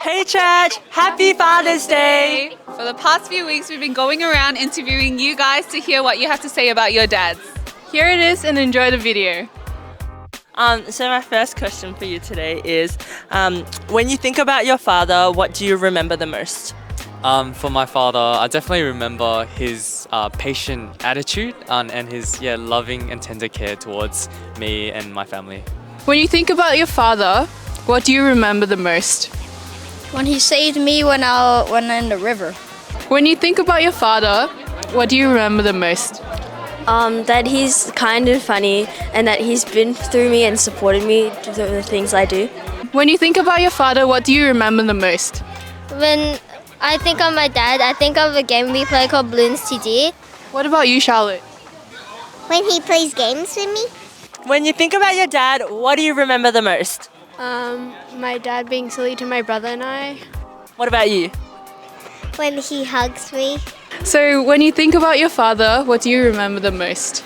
Hey church, happy Father's Day! For the past few weeks, we've been going around interviewing you guys to hear what you have to say about your dads. Here it is and enjoy the video. So my first question for you today is, when you think about your father, what do you remember the most? For my father, I definitely remember his patient attitude and his loving and tender care towards me and my family. When you think about your father, what do you remember the most? When he saved me when I'm in the river. When you think about your father, what do you remember the most? That he's kind and funny and that he's been through me and supported me through the things I do. When you think about your father, what do you remember the most? When I think of my dad, I think of a game we play called Bloons TD. What about you, Charlotte? When he plays games with me. When you think about your dad, what do you remember the most? My dad being silly to my brother and I. What about you? When he hugs me. So when you think about your father, what do you remember the most?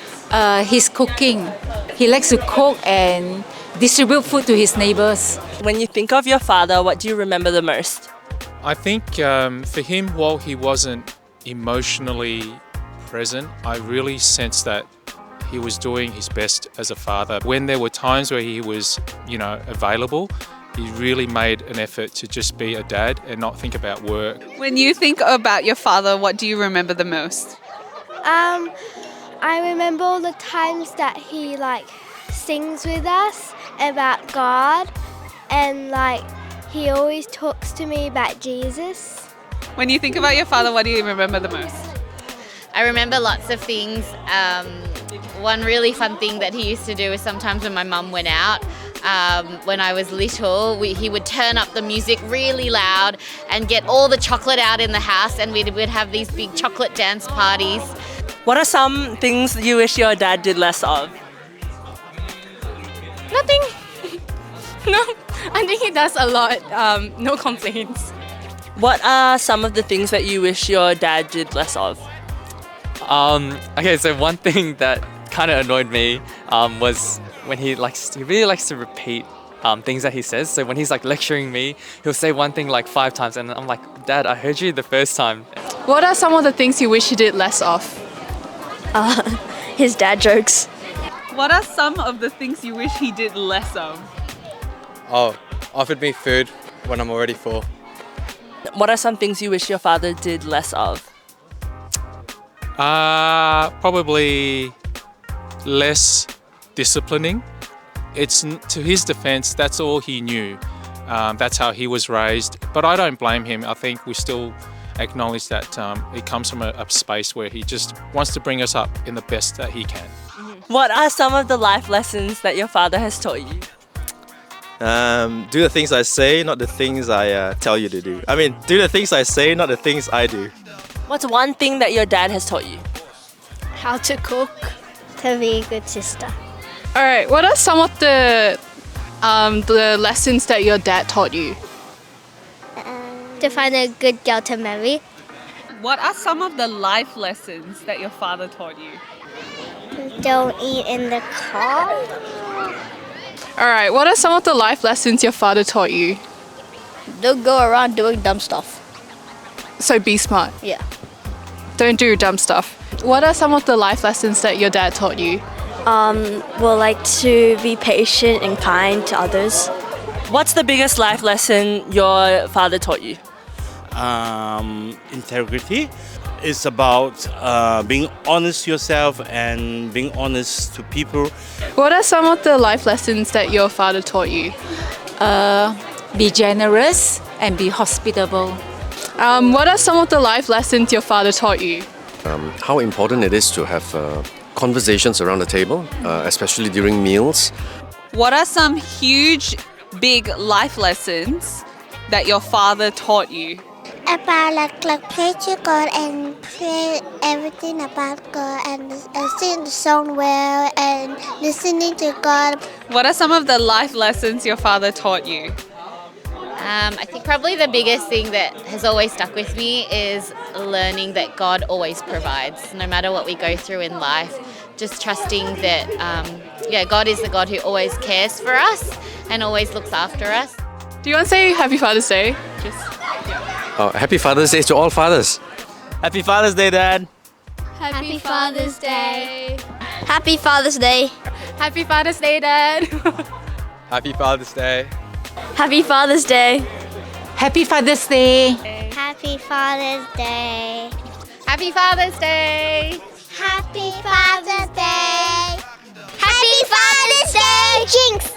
His cooking. He likes to cook and distribute food to his neighbors. When you think of your father, what do you remember the most? I think for him, while he wasn't emotionally present, I really sensed that he was doing his best as a father. When there were times where he was, available, he really made an effort to just be a dad and not think about work. When you think about your father, what do you remember the most? I remember all the times that he sings with us about God and he always talks to me about Jesus. When you think about your father, what do you remember the most? I remember lots of things. One really fun thing that he used to do is sometimes when my mum went out, when I was little, he would turn up the music really loud and get all the chocolate out in the house, and we'd have these big chocolate dance parties. What are some things you wish your dad did less of? Nothing. No, I think he does a lot. No complaints. What are some of the things that you wish your dad did less of? Okay, so one thing that kind of annoyed me was when he really likes to repeat things that he says. So when he's lecturing me, he'll say one thing 5 times, and I'm like, Dad, I heard you the first time. What are some of the things you wish he did less of? His dad jokes. What are some of the things you wish he did less of? Offered me food when I'm already full. What are some things you wish your father did less of? Probably less disciplining. It's to his defense, that's all he knew. That's how he was raised. But I don't blame him. I think we still acknowledge that it comes from a space where he just wants to bring us up in the best that he can. What are some of the life lessons that your father has taught you? Do the things I say, not the things I tell you to do. Do the things I say, not the things I do. What's one thing that your dad has taught you? How to cook. To be a good sister. All right, what are some of the lessons that your dad taught you? To find a good girl to marry. What are some of the life lessons that your father taught you? Don't eat in the car. All right, what are some of the life lessons your father taught you? Don't go around doing dumb stuff. So be smart. Yeah. Don't do dumb stuff. What are some of the life lessons that your dad taught you? To be patient and kind to others. What's the biggest life lesson your father taught you? Integrity. It's about being honest to yourself and being honest to people. What are some of the life lessons that your father taught you? Be generous and be hospitable. What are some of the life lessons your father taught you? How important it is to have conversations around the table, especially during meals. What are some huge, big life lessons that your father taught you? About pray to God and pray everything about God and sing the song well and listening to God. What are some of the life lessons your father taught you? I think probably the biggest thing that has always stuck with me is learning that God always provides, no matter what we go through in life. Just trusting that, God is the God who always cares for us and always looks after us. Do you want to say Happy Father's Day? Happy Father's Day to all fathers. Happy Father's Day, Dad. Happy Father's Day. Happy Father's Day. Happy Father's Day, Dad. Happy Father's Day. Happy Father's Day. Happy Father's Day. Happy Father's Day. Happy Father's Day. Happy Father's Day. Happy Father's Day. Jinx.